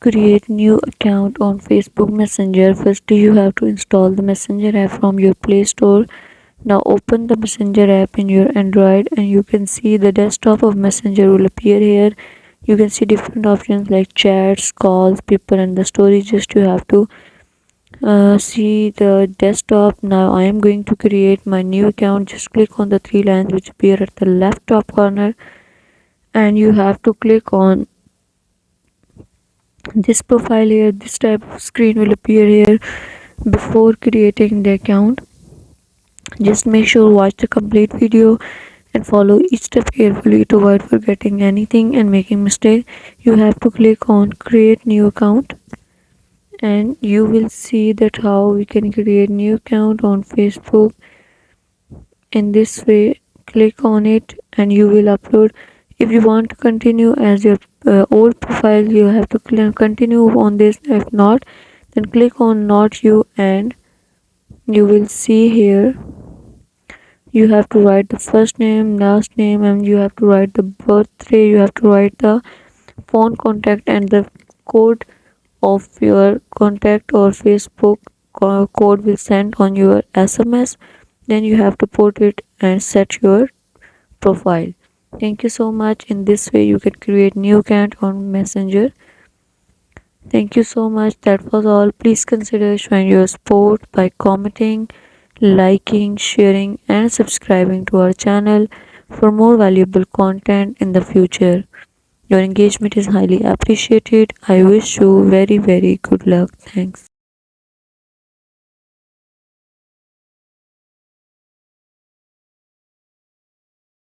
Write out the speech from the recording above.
create new account on Facebook Messenger, firstly you have to install the Messenger app from your Play Store. Now open the Messenger app in your Android and you can see the desktop of Messenger will appear here. You can see different options like chats, calls, people and the stories. Just you have to see the desktop. Now I am going to create my new account. Just click on the three lines which appear at the left top corner and you have to click on this profile here. This type of screen will appear here before creating the account. Just make sure watch the complete video and follow each step carefully to avoid forgetting anything and making mistake. You have to click on create new account and you will see that how we can create new account on Facebook. In this way, click on it and you will upload. If you want to continue as your old profile, you have to continue on this. If not, then click on not you and you will see here you have to write the first name, last name, and you have to write the birthday. You have to write the phone contact and the code of your contact or Facebook code will send on your SMS. Then you have to put it and set your profile. Thank you so much. In this way you can create new account on Messenger. Thank you so much. That was all. Please consider showing your support by commenting, liking, sharing and subscribing to our channel for more valuable content in the future. Your engagement is highly appreciated. I wish you very good luck. Thanks.